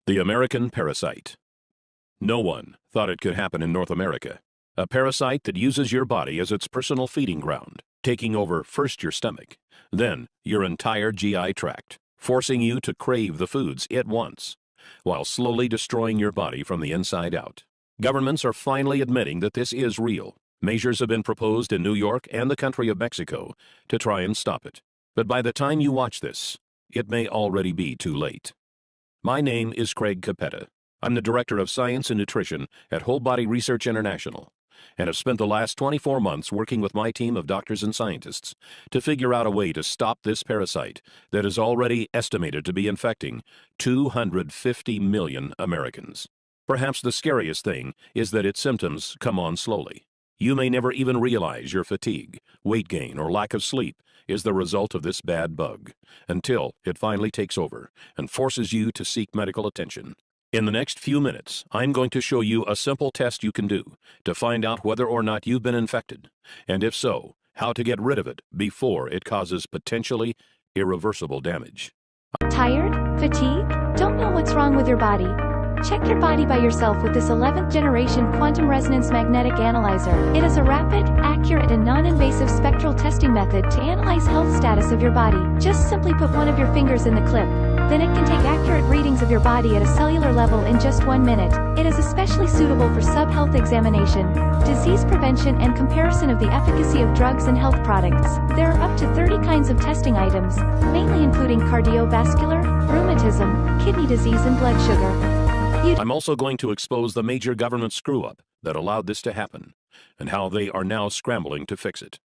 The American parasite. No one thought it could happen in North America. A parasite that uses your body as its personal feeding ground, taking over first your stomach, then your entire GI tract, forcing you to crave the foods it wants, while slowly destroying your body from the inside out. Governments are finally admitting that this is real. Measures have been proposed in New York and the country of Mexico to try and stop it. But by the time you watch this, it may already be too late. My name is Craig Capetta. I'm the Director of Science and Nutrition at Whole Body Research International, and have spent the last 24 months working with my team of doctors and scientists to figure out a way to stop this parasite that is already estimated to be infecting 250 million Americans. Perhaps the scariest thing is that its symptoms come on slowly. You may never even realize your fatigue, weight gain, or lack of sleep is the result of this bad bug, until it finally takes over and forces you to seek medical attention. In the next few minutes, I'm going to show you a simple test you can do to find out whether or not you've been infected, and if so, how to get rid of it before it causes potentially irreversible damage. Tired? Fatigue? Don't know what's wrong with your body? Check your body by yourself with this 11th generation quantum resonance magnetic analyzer. It is a rapid, accurate, and non-invasive spectral testing method to analyze health status of your body. Just simply put one of your fingers in the clip. Then it can take accurate readings of your body at a cellular level in just 1 minute. It is especially suitable for sub-health examination, disease prevention, and comparison of the efficacy of drugs and health products. There are up to 30 kinds of testing items, mainly including cardiovascular, rheumatism, kidney disease, and blood sugar. I'm also going to expose the major government screw-up that allowed this to happen, and how they are now scrambling to fix it.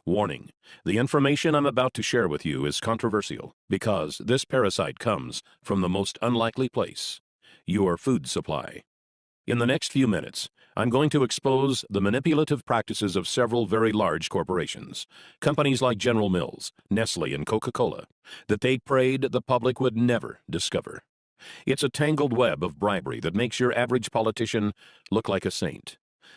Warning, the information I'm about to share with you is controversial because this parasite comes from the most unlikely place, your food supply. In the next few minutes, I'm going to expose the manipulative practices of several very large corporations, companies like General Mills, Nestle, and Coca-Cola, that they prayed the public would never discover. It's a tangled web of bribery that makes your average politician look like a saint,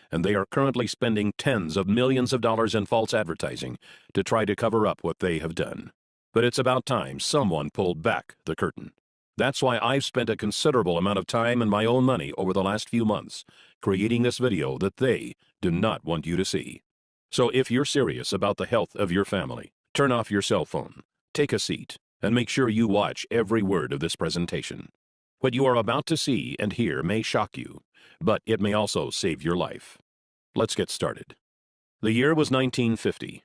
and they are currently spending tens of millions of dollars in false advertising to try to cover up what they have done. But it's about time someone pulled back the curtain. That's why I've spent a considerable amount of time and my own money over the last few months creating this video that they do not want you to see. So if you're serious about the health of your family, turn off your cell phone, take a seat, and make sure you watch every word of this presentation. What you are about to see and hear may shock you, but it may also save your life. Let's get started. The year was 1950.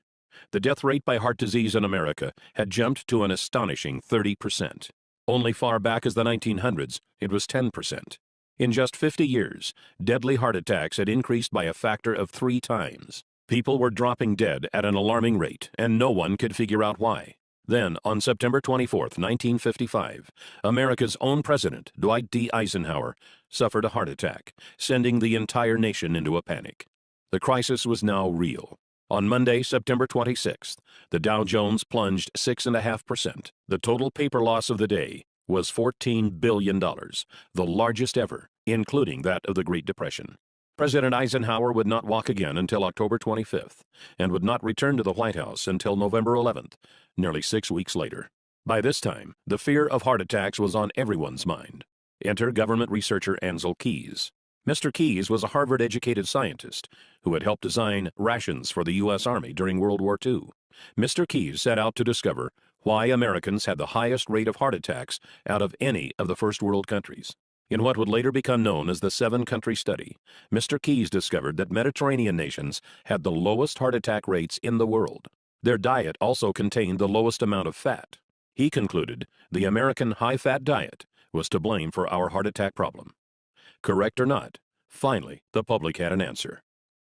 The death rate by heart disease in America had jumped to an astonishing 30%. Only far back as the 1900s, it was 10%. In just 50 years, deadly heart attacks had increased by a factor of 3 times. People were dropping dead at an alarming rate, and no one could figure out why. Then, on September 24, 1955, America's own president, Dwight D. Eisenhower, suffered a heart attack, sending the entire nation into a panic. The crisis was now real. On Monday, September 26th, the Dow Jones plunged 6.5%. The total paper loss of the day was $14 billion, the largest ever, including that of the Great Depression. President Eisenhower would not walk again until October 25th, and would not return to the White House until November 11th, nearly 6 weeks later. By this time, the fear of heart attacks was on everyone's mind. Enter government researcher Ancel Keys. Mr. Keys was a Harvard-educated scientist who had helped design rations for the U.S. Army during World War II. Mr. Keys set out to discover why Americans had the highest rate of heart attacks out of any of the first world countries. In what would later become known as the 7-country study, Mr. Keys discovered that Mediterranean nations had the lowest heart attack rates in the world. Their diet also contained the lowest amount of fat. He concluded the American high-fat diet was to blame for our heart attack problem. Correct or not, finally, the public had an answer.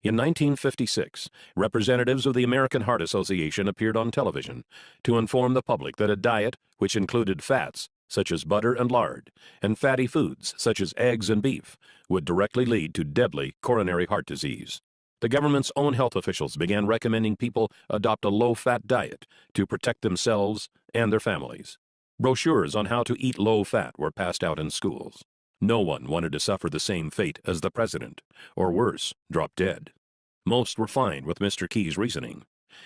In 1956, representatives of the American Heart Association appeared on television to inform the public that a diet which included fats, such as butter and lard, and fatty foods, such as eggs and beef, would directly lead to deadly coronary heart disease. The government's own health officials began recommending people adopt a low-fat diet to protect themselves and their families. Brochures on how to eat low-fat were passed out in schools. No one wanted to suffer the same fate as the president, or worse, drop dead. Most were fine with Mr. Keys' reasoning.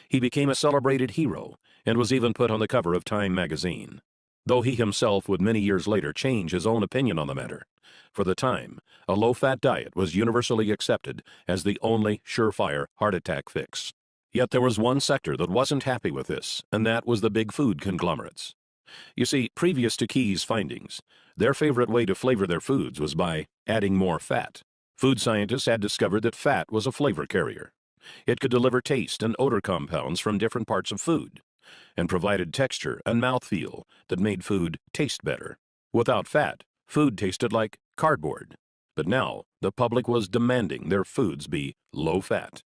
He became a celebrated hero and was even put on the cover of Time magazine. though he himself would many years later change his own opinion on the matter. For the time, a low-fat diet was universally accepted as the only surefire heart attack fix. Yet there was one sector that wasn't happy with this, and that was the big food conglomerates. You see, previous to Key's findings, their favorite way to flavor their foods was by adding more fat. Food scientists had discovered that fat was a flavor carrier. It could deliver taste and odor compounds from different parts of food, and provided texture and mouthfeel that made food taste better. Without fat, food tasted like cardboard. But now, the public was demanding their foods be low-fat.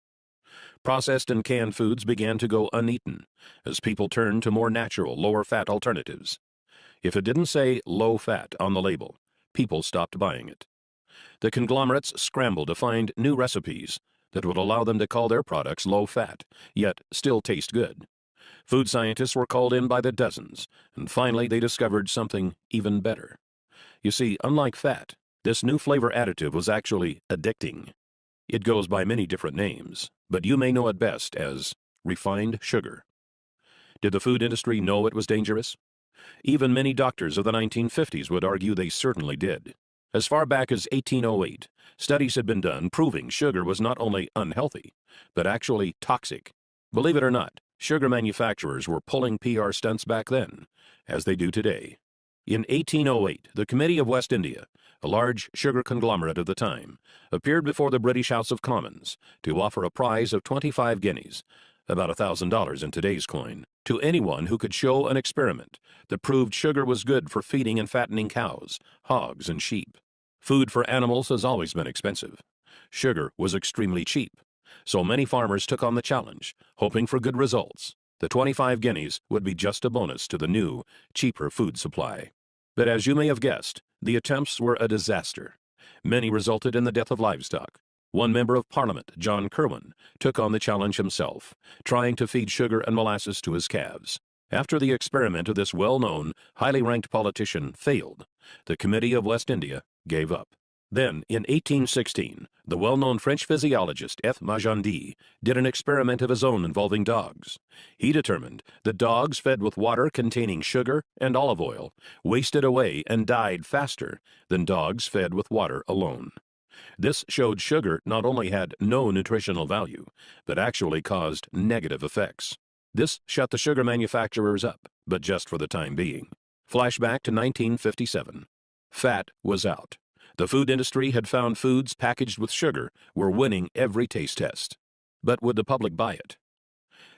Processed and canned foods began to go uneaten as people turned to more natural, lower-fat alternatives. If it didn't say low-fat on the label, people stopped buying it. The conglomerates scrambled to find new recipes that would allow them to call their products low-fat, yet still taste good. Food scientists were called in by the dozens, and finally they discovered something even better. You see, unlike fat, this new flavor additive was actually addicting. It goes by many different names, but you may know it best as refined sugar. Did the food industry know it was dangerous? Even many doctors of the 1950s would argue they certainly did. As far back as 1808, studies had been done proving sugar was not only unhealthy, but actually toxic. Believe it or not, sugar manufacturers were pulling PR stunts back then, as they do today. In 1808, the Committee of West India, a large sugar conglomerate of the time, appeared before the British House of Commons to offer a prize of 25 guineas, about $1,000 in today's coin, to anyone who could show an experiment that proved sugar was good for feeding and fattening cows, hogs, and sheep. Food for animals has always been expensive. Sugar was extremely cheap, so many farmers took on the challenge, hoping for good results. The 25 guineas would be just a bonus to the new, cheaper food supply. But as you may have guessed, the attempts were a disaster. Many resulted in the death of livestock. One member of Parliament, John Kirwan, took on the challenge himself, trying to feed sugar and molasses to his calves. After the experiment of this well-known, highly ranked politician failed, the Committee of West India gave up. Then, in 1816, the well-known French physiologist F. Magendie did an experiment of his own involving dogs. He determined that dogs fed with water containing sugar and olive oil wasted away and died faster than dogs fed with water alone. This showed sugar not only had no nutritional value, but actually caused negative effects. This shut the sugar manufacturers up, but just for the time being. Flashback to 1957. Fat was out. The food industry had found foods packaged with sugar were winning every taste test. But would the public buy it?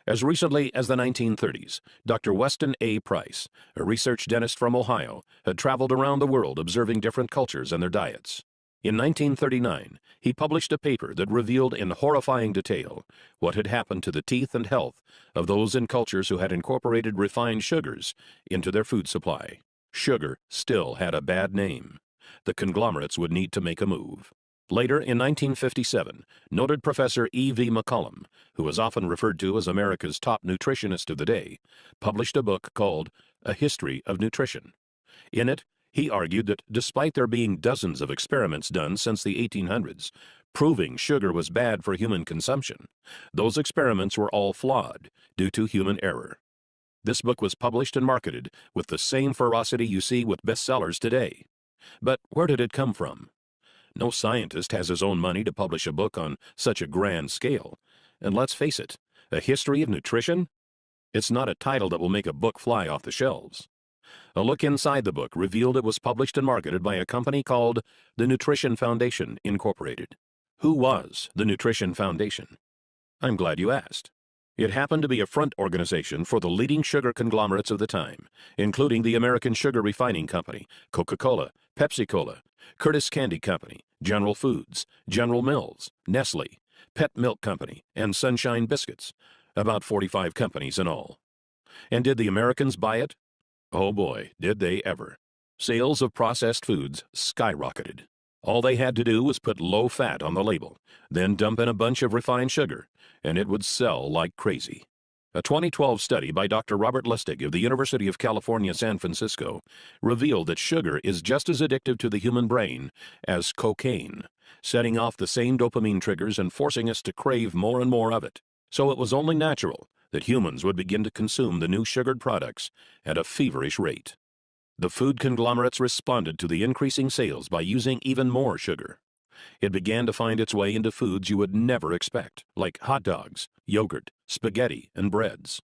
As recently as the 1930s, Dr. Weston A. Price, a research dentist from Ohio, had traveled around the world observing different cultures and their diets. In 1939, he published a paper that revealed in horrifying detail what had happened to the teeth and health of those in cultures who had incorporated refined sugars into their food supply. Sugar still had a bad name. The conglomerates would need to make a move. Later, in 1957, noted Professor E.V. McCollum, who was often referred to as America's top nutritionist of the day, published a book called A History of Nutrition. In it, he argued that despite there being dozens of experiments done since the 1800s, proving sugar was bad for human consumption, those experiments were all flawed due to human error. This book was published and marketed with the same ferocity you see with bestsellers today. But where did it come from? No scientist has his own money to publish a book on such a grand scale. And let's face it, A History of Nutrition? It's not a title that will make a book fly off the shelves. A look inside the book revealed it was published and marketed by a company called the Nutrition Foundation, Incorporated. Who was the Nutrition Foundation? I'm glad you asked. It happened to be a front organization for the leading sugar conglomerates of the time, including the American Sugar Refining Company, Coca-Cola, Pepsi-Cola, Curtis Candy Company, General Foods, General Mills, Nestle, Pet Milk Company, and Sunshine Biscuits, about 45 companies in all. And did the Americans buy it? Oh boy, did they ever. Sales of processed foods skyrocketed. All they had to do was put low fat on the label, then dump in a bunch of refined sugar, and it would sell like crazy. A 2012 study by Dr. Robert Lustig of the University of California, San Francisco, revealed that sugar is just as addictive to the human brain as cocaine, setting off the same dopamine triggers and forcing us to crave more and more of it. So it was only natural that humans would begin to consume the new sugared products at a feverish rate. The food conglomerates responded to the increasing sales by using even more sugar. It began to find its way into foods you would never expect, like hot dogs, yogurt, spaghetti, and breads.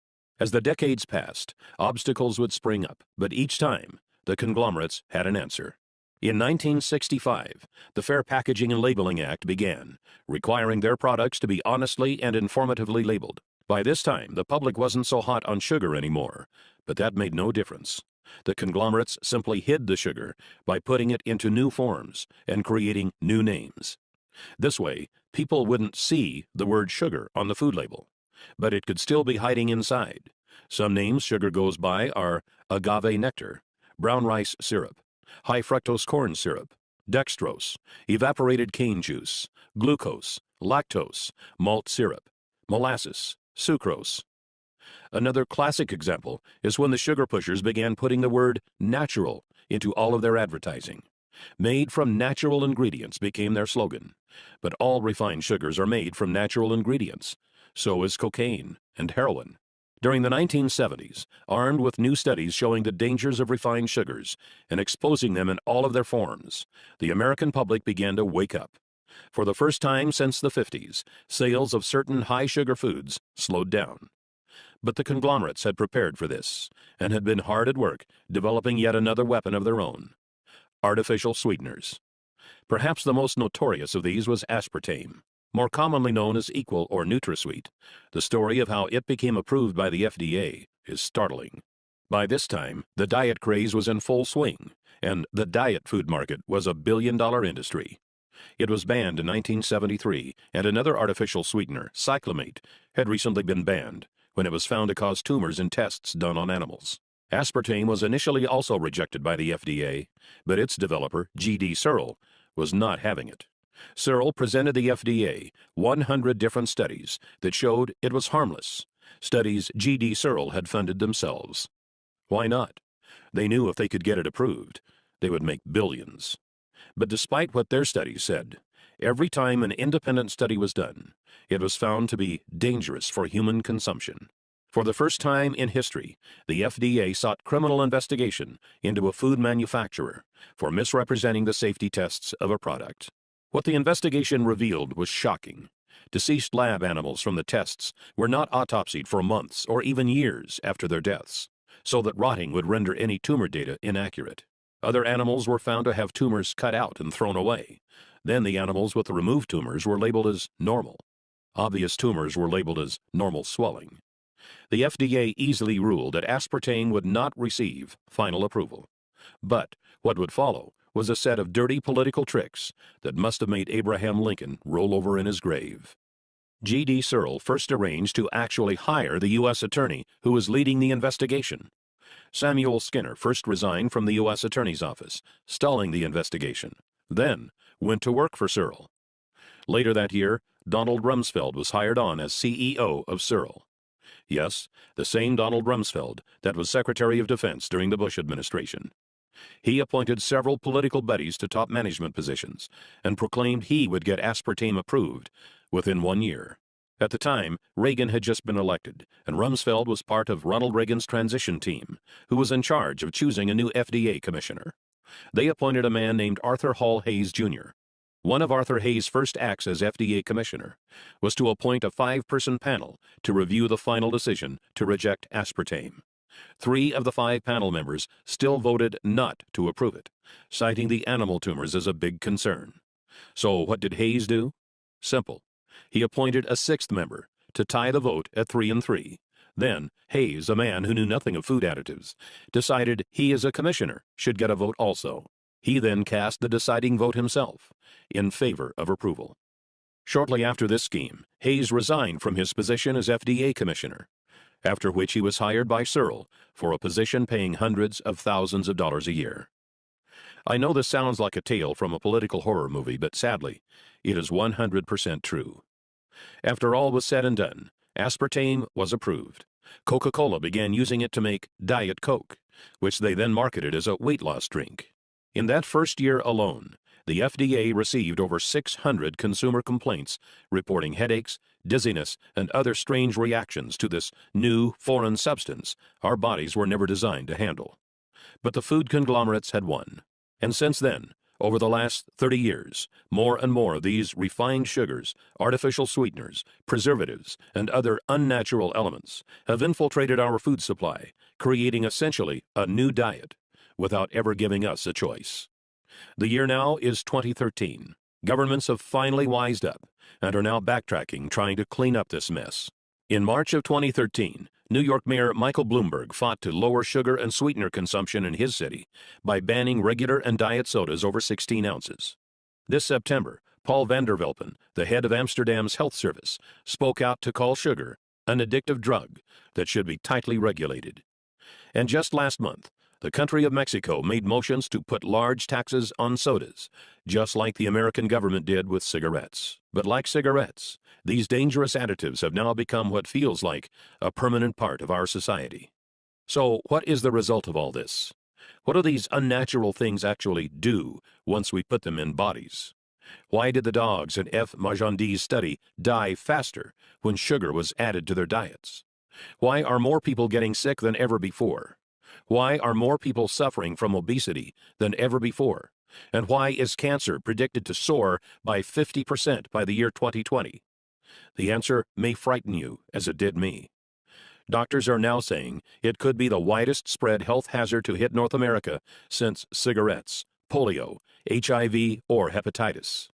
As the decades passed, obstacles would spring up, but each time, the conglomerates had an answer. In 1965, the Fair Packaging and Labeling Act began, requiring their products to be honestly and informatively labeled. By this time, the public wasn't so hot on sugar anymore, but that made no difference. The conglomerates simply hid the sugar by putting it into new forms and creating new names. This way, people wouldn't see the word sugar on the food label, but it could still be hiding inside. Some names sugar goes by are agave nectar, brown rice syrup, high fructose corn syrup, dextrose, evaporated cane juice, glucose, lactose, malt syrup, molasses, sucrose. Another classic example is when the sugar pushers began putting the word natural into all of their advertising. Made from natural ingredients became their slogan. But all refined sugars are made from natural ingredients. So is cocaine and heroin. During the 1970s, armed with new studies showing the dangers of refined sugars and exposing them in all of their forms, the American public began to wake up. For the first time since the 50s, sales of certain high-sugar foods slowed down. But the conglomerates had prepared for this and had been hard at work developing yet another weapon of their own: artificial sweeteners. Perhaps the most notorious of these was aspartame, more commonly known as Equal or NutraSweet. The story of how it became approved by the FDA is startling. By this time, the diet craze was in full swing, and the diet food market was a billion-dollar industry. It was banned in 1973, and another artificial sweetener, cyclamate, had recently been banned when it was found to cause tumors in tests done on animals. Aspartame was initially also rejected by the FDA, but its developer, G.D. Searle, was not having it. Searle presented the FDA 100 different studies that showed it was harmless, studies G.D. Searle had funded themselves. Why not? They knew if they could get it approved, they would make billions. But despite what their studies said, every time an independent study was done, it was found to be dangerous for human consumption. For the first time in history, the FDA sought criminal investigation into a food manufacturer for misrepresenting the safety tests of a product. What the investigation revealed was shocking. Deceased lab animals from the tests were not autopsied for months or even years after their deaths, so that rotting would render any tumor data inaccurate. Other animals were found to have tumors cut out and thrown away. Then the animals with the removed tumors were labeled as normal. Obvious tumors were labeled as normal swelling. The FDA easily ruled that aspartame would not receive final approval. But what would follow was a set of dirty political tricks that must have made Abraham Lincoln roll over in his grave. G.D. Searle first arranged to actually hire the U.S. attorney who was leading the investigation. Samuel Skinner first resigned from the U.S. Attorney's Office, stalling the investigation, then went to work for Searle. Later that year, Donald Rumsfeld was hired on as CEO of Searle. Yes, the same Donald Rumsfeld that was Secretary of Defense during the Bush administration. He appointed several political buddies to top management positions and proclaimed he would get aspartame approved within 1 year. At the time, Reagan had just been elected, and Rumsfeld was part of Ronald Reagan's transition team, who was in charge of choosing a new FDA commissioner. They appointed a man named Arthur Hall Hayes, Jr. One of Arthur Hayes' first acts as FDA commissioner was to appoint a 5-person panel to review the final decision to reject aspartame. 3 of the 5 panel members still voted not to approve it, citing the animal tumors as a big concern. So what did Hayes do? Simple. He appointed a 6th member to tie the vote at 3-3. Then Hayes, a man who knew nothing of food additives, decided he as a commissioner should get a vote also. He then cast the deciding vote himself, in favor of approval. Shortly after this scheme, Hayes resigned from his position as FDA commissioner, after which he was hired by Searle for a position paying hundreds of thousands of dollars a year. I know this sounds like a tale from a political horror movie, but sadly, it is 100% true. After all was said and done, aspartame was approved. Coca-Cola began using it to make Diet Coke, which they then marketed as a weight loss drink. In that first year alone, the FDA received over 600 consumer complaints reporting headaches, dizziness, and other strange reactions to this new, foreign substance our bodies were never designed to handle. But the food conglomerates had won. And since then, over the last 30 years, more and more of these refined sugars, artificial sweeteners, preservatives, and other unnatural elements have infiltrated our food supply, creating essentially a new diet, without ever giving us a choice. The year now is 2013. Governments have finally wised up and are now backtracking, trying to clean up this mess. In March of 2013, New York Mayor Michael Bloomberg fought to lower sugar and sweetener consumption in his city by banning regular and diet sodas over 16 ounces. This September, Paul van der Velpen, the head of Amsterdam's health service, spoke out to call sugar an addictive drug that should be tightly regulated. And just last month, the country of Mexico made motions to put large taxes on sodas, just like the American government did with cigarettes. But like cigarettes, these dangerous additives have now become what feels like a permanent part of our society. So, what is the result of all this? What do these unnatural things actually do once we put them in bodies? Why did the dogs in F. Magendie's study die faster when sugar was added to their diets? Why are more people getting sick than ever before? Why are more people suffering from obesity than ever before? And why is cancer predicted to soar by 50% by the year 2020? The answer may frighten you, as it did me. Doctors are now saying it could be the widest spread health hazard to hit North America since cigarettes, polio, HIV, or hepatitis.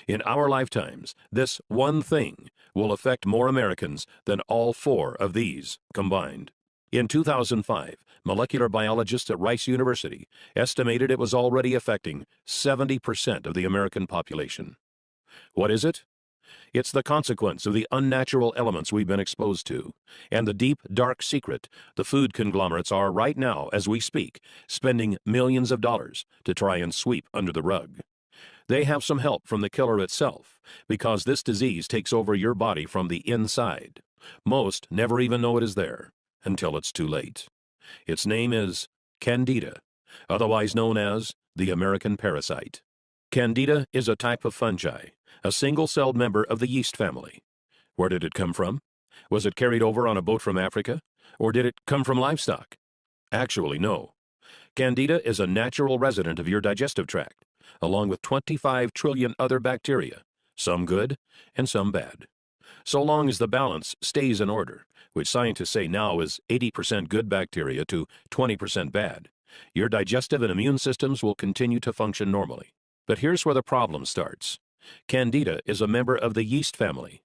In our lifetimes, this one thing will affect more Americans than all four of these combined. In 2005, molecular biologists at Rice University estimated it was already affecting 70% of the American population. What is it? It's the consequence of the unnatural elements we've been exposed to, and the deep, dark secret the food conglomerates are right now, as we speak, spending millions of dollars to try and sweep under the rug. They have some help from the killer itself, because this disease takes over your body from the inside. Most never even know it is there, until it's too late. Its name is Candida, otherwise known as the American parasite. Candida is a type of fungi, a single-celled member of the yeast family. Where did it come from? Was it carried over on a boat from Africa? Or did it come from livestock? Actually, no. Candida is a natural resident of your digestive tract, along with 25 trillion other bacteria, some good and some bad. So long as the balance stays in order, which scientists say now is 80% good bacteria to 20% bad, your digestive and immune systems will continue to function normally. But here's where the problem starts. Candida is a member of the yeast family.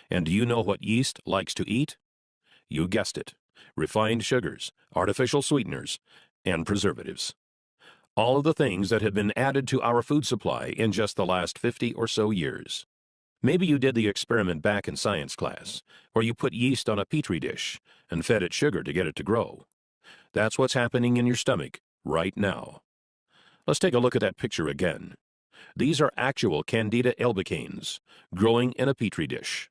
And do you know what yeast likes to eat? You guessed it. Refined sugars, artificial sweeteners, and preservatives. All of the things that have been added to our food supply in just the last 50 or so years. Maybe you did the experiment back in science class, where you put yeast on a petri dish and fed it sugar to get it to grow. That's what's happening in your stomach right now. Let's take a look at that picture again. These are actual Candida albicans growing in a petri dish.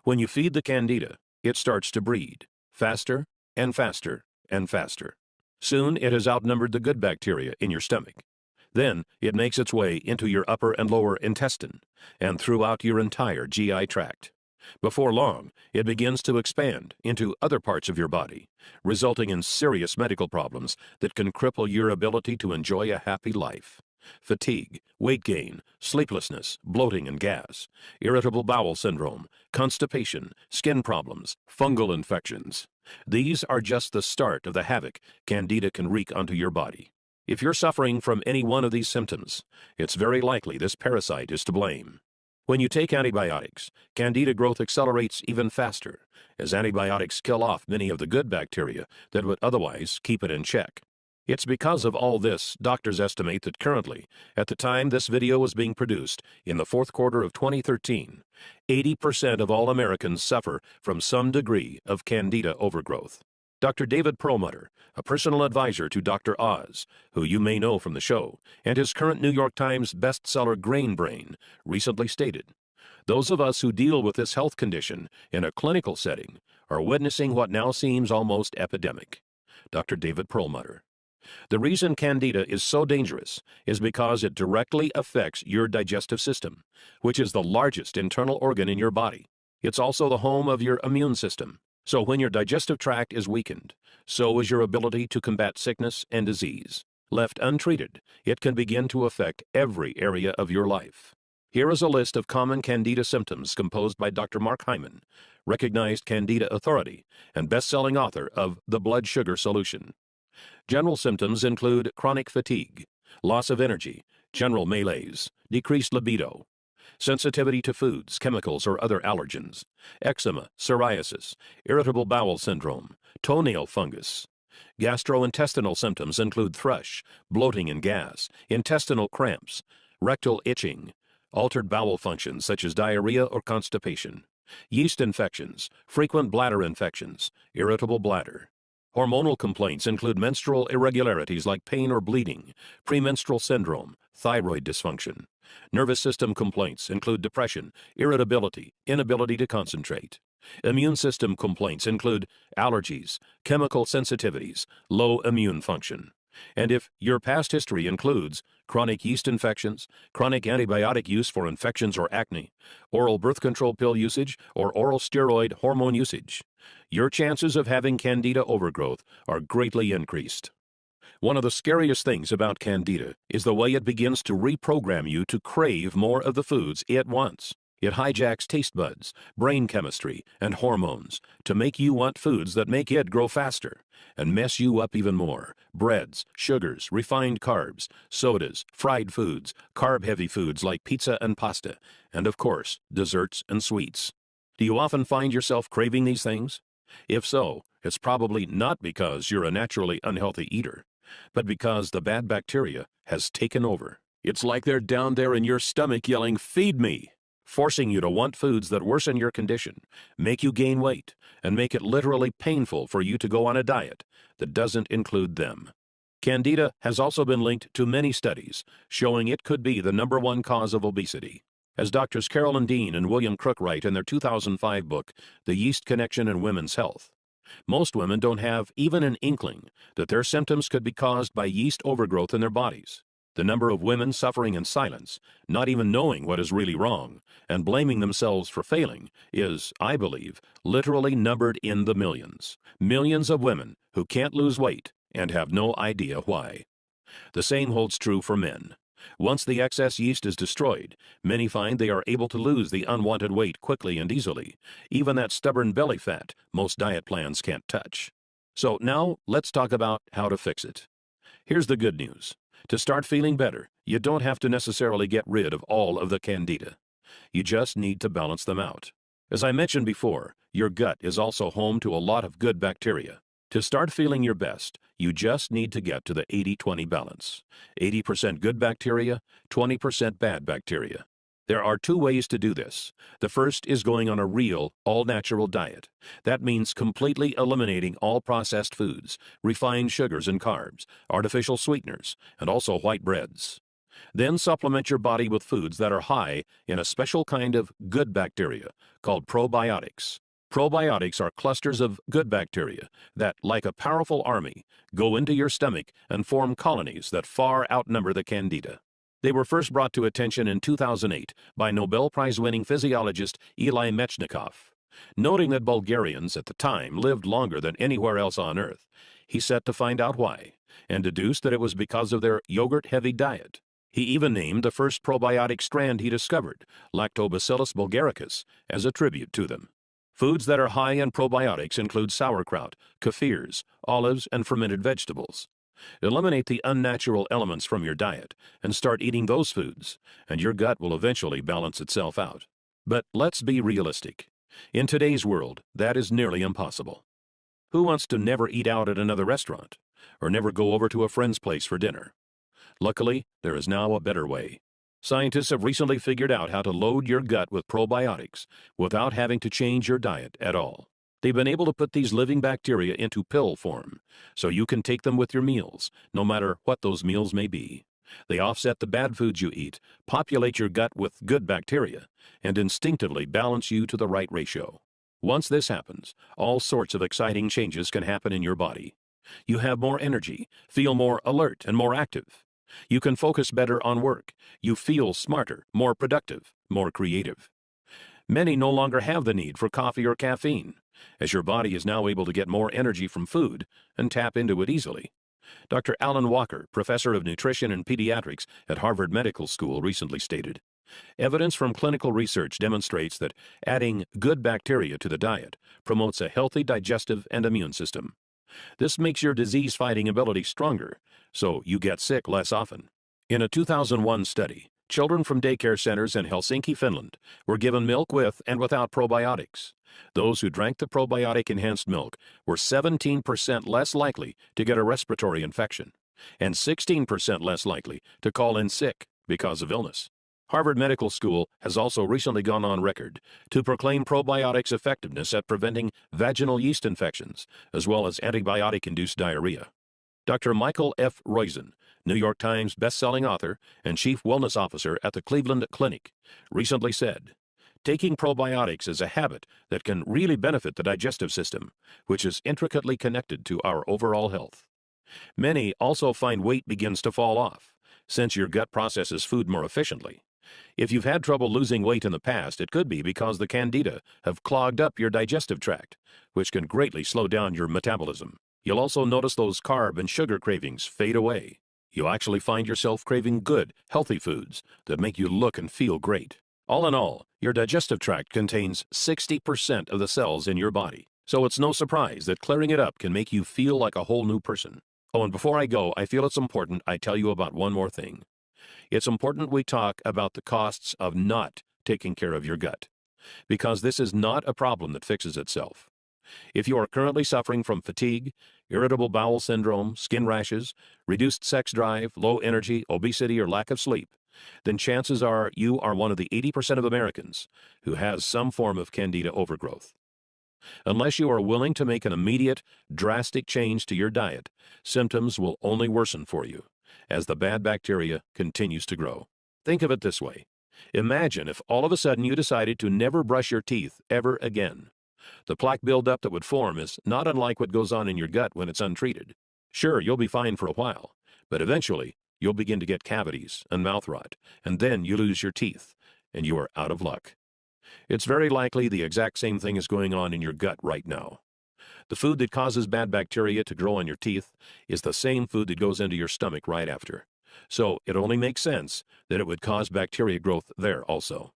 When you feed the Candida, it starts to breed, faster and faster and faster. Soon it has outnumbered the good bacteria in your stomach. Then it makes its way into your upper and lower intestine and throughout your entire GI tract. Before long, it begins to expand into other parts of your body, resulting in serious medical problems that can cripple your ability to enjoy a happy life. Fatigue, weight gain, sleeplessness, bloating and gas, irritable bowel syndrome, constipation, skin problems, fungal infections. These are just the start of the havoc Candida can wreak onto your body. If you're suffering from any one of these symptoms, it's very likely this parasite is to blame. When you take antibiotics, Candida growth accelerates even faster, as antibiotics kill off many of the good bacteria that would otherwise keep it in check. It's because of all this, doctors estimate that currently, at the time this video was being produced, in the fourth quarter of 2013, 80% of all Americans suffer from some degree of Candida overgrowth. Dr. David Perlmutter, a personal advisor to Dr. Oz, who you may know from the show, and his current New York Times bestseller Grain Brain, recently stated, "Those of us who deal with this health condition in a clinical setting are witnessing what now seems almost epidemic." Dr. David Perlmutter. The reason Candida is so dangerous is because it directly affects your digestive system, which is the largest internal organ in your body. It's also the home of your immune system. So when your digestive tract is weakened, so is your ability to combat sickness and disease. Left untreated, it can begin to affect every area of your life. Here is a list of common Candida symptoms composed by Dr. Mark Hyman, recognized Candida authority and best-selling author of The Blood Sugar Solution. General symptoms include chronic fatigue, loss of energy, general malaise, decreased libido, sensitivity to foods, chemicals, or other allergens, eczema, psoriasis, irritable bowel syndrome, toenail fungus. Gastrointestinal symptoms include thrush, bloating and gas, intestinal cramps, rectal itching, altered bowel functions such as diarrhea or constipation, yeast infections, frequent bladder infections, irritable bladder. Hormonal complaints include menstrual irregularities like pain or bleeding, premenstrual syndrome, thyroid dysfunction. Nervous system complaints include depression, irritability, inability to concentrate. Immune system complaints include allergies, chemical sensitivities, low immune function. And if your past history includes chronic yeast infections, chronic antibiotic use for infections or acne, oral birth control pill usage, or oral steroid hormone usage, your chances of having Candida overgrowth are greatly increased. One of the scariest things about Candida is the way it begins to reprogram you to crave more of the foods it wants. It hijacks taste buds, brain chemistry, and hormones to make you want foods that make it grow faster and mess you up even more. Breads, sugars, refined carbs, sodas, fried foods, carb-heavy foods like pizza and pasta, and of course, desserts and sweets. Do you often find yourself craving these things? If so, it's probably not because you're a naturally unhealthy eater, but because the bad bacteria has taken over. It's like they're down there in your stomach yelling, "Feed me," forcing you to want foods that worsen your condition, make you gain weight, and make it literally painful for you to go on a diet that doesn't include them. Candida has also been linked to many studies showing it could be the #1 cause of obesity. As Doctors Carolyn Dean and William Crook write in their 2005 book, The Yeast Connection in Women's Health, most women don't have even an inkling that their symptoms could be caused by yeast overgrowth in their bodies. The number of women suffering in silence, not even knowing what is really wrong, and blaming themselves for failing is, I believe, literally numbered in the millions. Millions of women who can't lose weight and have no idea why. The same holds true for men. Once the excess yeast is destroyed, many find they are able to lose the unwanted weight quickly and easily, even that stubborn belly fat most diet plans can't touch. So now let's talk about how to fix it. Here's the good news. To start feeling better, you don't have to necessarily get rid of all of the Candida. You just need to balance them out. As I mentioned before, your gut is also home to a lot of good bacteria. To start feeling your best, you just need to get to the 80-20 balance. 80% good bacteria, 20% bad bacteria. There are 2 ways to do this. The first is going on a real, all-natural diet. That means completely eliminating all processed foods, refined sugars and carbs, artificial sweeteners, and also white breads. Then supplement your body with foods that are high in a special kind of good bacteria called probiotics. Probiotics are clusters of good bacteria that, like a powerful army, go into your stomach and form colonies that far outnumber the Candida. They were first brought to attention in 2008 by Nobel Prize-winning physiologist Eli Mechnikov. Noting that Bulgarians at the time lived longer than anywhere else on Earth, he set to find out why, and deduced that it was because of their yogurt-heavy diet. He even named the first probiotic strand he discovered, Lactobacillus bulgaricus, as a tribute to them. Foods that are high in probiotics include sauerkraut, kefirs, olives, and fermented vegetables. Eliminate the unnatural elements from your diet and start eating those foods, and your gut will eventually balance itself out. But let's be realistic. In today's world, that is nearly impossible. Who wants to never eat out at another restaurant, or never go over to a friend's place for dinner? Luckily, there is now a better way. Scientists have recently figured out how to load your gut with probiotics without having to change your diet at all. They've been able to put these living bacteria into pill form, so you can take them with your meals, no matter what those meals may be. They offset the bad foods you eat, populate your gut with good bacteria, and instinctively balance you to the right ratio. Once this happens, all sorts of exciting changes can happen in your body. You have more energy, feel more alert and more active. You can focus better on work. You feel smarter, more productive, more creative. Many no longer have the need for coffee or caffeine. as your body is now able to get more energy from food and tap into it easily. Dr. Alan Walker, professor of nutrition and pediatrics at Harvard Medical School, recently stated, "Evidence from clinical research demonstrates that adding good bacteria to the diet promotes a healthy digestive and immune system. This makes your disease-fighting ability stronger, so you get sick less often." In a 2001 study, children from daycare centers in Helsinki, Finland, were given milk with and without probiotics. Those who drank the probiotic-enhanced milk were 17% less likely to get a respiratory infection and 16% less likely to call in sick because of illness. Harvard Medical School has also recently gone on record to proclaim probiotics' effectiveness at preventing vaginal yeast infections, as well as antibiotic-induced diarrhea. Dr. Michael F. Roizen, New York Times best-selling author and chief wellness officer at the Cleveland Clinic, recently said, "Taking probiotics is a habit that can really benefit the digestive system, which is intricately connected to our overall health." Many also find weight begins to fall off, since your gut processes food more efficiently. If you've had trouble losing weight in the past, it could be because the candida have clogged up your digestive tract, which can greatly slow down your metabolism. You'll also notice those carb and sugar cravings fade away. You'll actually find yourself craving good, healthy foods that make you look and feel great. All in all, your digestive tract contains 60% of the cells in your body, so it's no surprise that clearing it up can make you feel like a whole new person. Oh, and before I go, I feel it's important I tell you about one more thing. It's important we talk about the costs of not taking care of your gut, because this is not a problem that fixes itself. If you are currently suffering from fatigue, irritable bowel syndrome, skin rashes, reduced sex drive, low energy, obesity, or lack of sleep, then chances are you are one of the 80% of Americans who has some form of candida overgrowth. Unless you are willing to make an immediate, drastic change to your diet, symptoms will only worsen for you as the bad bacteria continues to grow. Think of it this way. Imagine if all of a sudden you decided to never brush your teeth ever again. The plaque buildup that would form is not unlike what goes on in your gut when it's untreated. Sure, you'll be fine for a while, but eventually you'll begin to get cavities and mouth rot, and then you lose your teeth, and you are out of luck. It's very likely the exact same thing is going on in your gut right now. The food that causes bad bacteria to grow on your teeth is the same food that goes into your stomach right after. So it only makes sense that it would cause bacteria growth there also.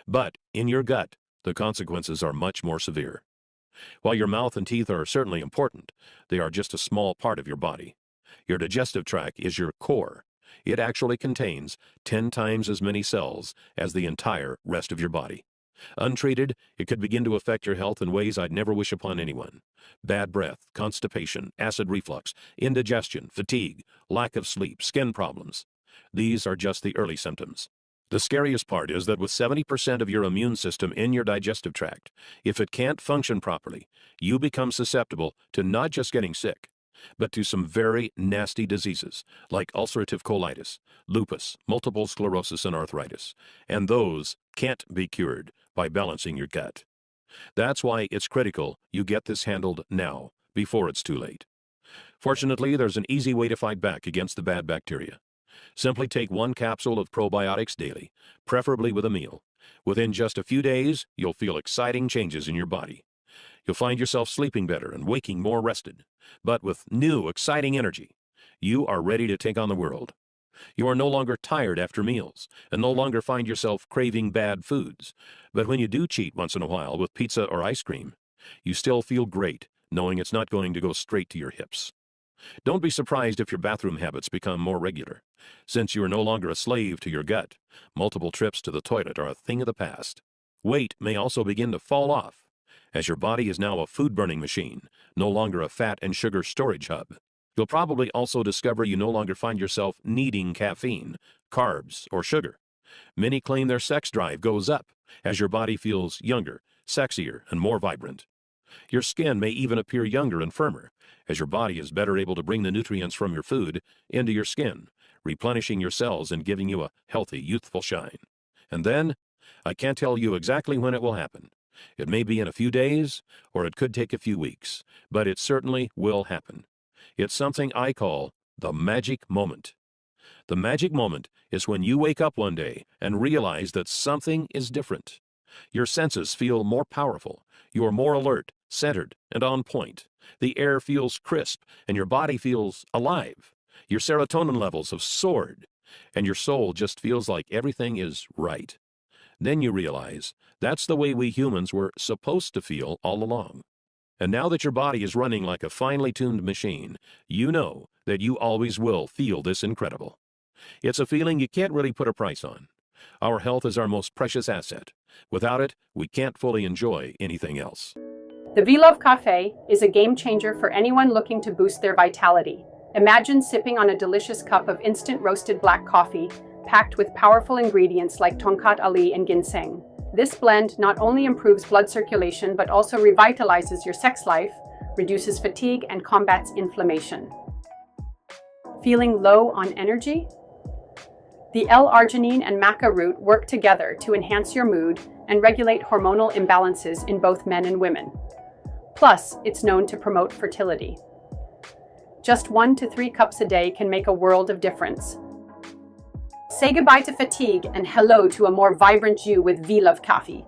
But in your gut, the consequences are much more severe. While your mouth and teeth are certainly important, they are just a small part of your body. Your digestive tract is your core. It actually contains 10 times as many cells as the entire rest of your body. Untreated, it could begin to affect your health in ways I'd never wish upon anyone. Bad breath, constipation, acid reflux, indigestion, fatigue, lack of sleep, skin problems. These are just the early symptoms. The scariest part is that with 70% of your immune system in your digestive tract, if it can't function properly, you become susceptible to not just getting sick, but to some very nasty diseases like ulcerative colitis, lupus, multiple sclerosis, and arthritis. And those can't be cured by balancing your gut. That's why it's critical you get this handled now, before it's too late. Fortunately, there's an easy way to fight back against the bad bacteria. Simply take 1 capsule of probiotics daily, preferably with a meal. Within just a few days, you'll feel exciting changes in your body. You'll find yourself sleeping better and waking more rested, but with new, exciting energy. You are ready to take on the world. You are no longer tired after meals and no longer find yourself craving bad foods. But when you do cheat once in a while with pizza or ice cream, you still feel great knowing it's not going to go straight to your hips. Don't be surprised if your bathroom habits become more regular. Since you are no longer a slave to your gut, multiple trips to the toilet are a thing of the past. Weight may also begin to fall off, as your body is now a food-burning machine, no longer a fat and sugar storage hub. You'll probably also discover you no longer find yourself needing caffeine, carbs, or sugar. Many claim their sex drive goes up as your body feels younger, sexier, and more vibrant. Your skin may even appear younger and firmer, as your body is better able to bring the nutrients from your food into your skin, replenishing your cells and giving you a healthy, youthful shine. And then, I can't tell you exactly when it will happen. It may be in a few days, or it could take a few weeks, but it certainly will happen. It's something I call the magic moment. The magic moment is when you wake up one day and realize that something is different. Your senses feel more powerful, you are more alert, centered, and on point. The air feels crisp, and your body feels alive. Your serotonin levels have soared, and your soul just feels like everything is right. Then you realize that's the way we humans were supposed to feel all along. And now that your body is running like a finely tuned machine, you know that you always will feel this incredible. It's a feeling you can't really put a price on. Our health is our most precious asset. Without it, we can't fully enjoy anything else. The V-Love Cafe is a game changer for anyone looking to boost their vitality. Imagine sipping on a delicious cup of instant roasted black coffee, packed with powerful ingredients like tonkat ali and ginseng. This blend not only improves blood circulation but also revitalizes your sex life, reduces fatigue, and combats inflammation. Feeling low on energy? The L-arginine and maca root work together to enhance your mood and regulate hormonal imbalances in both men and women. Plus, it's known to promote fertility. Just 1 to 3 cups a day can make a world of difference. Say goodbye to fatigue and hello to a more vibrant you with V-Love Coffee.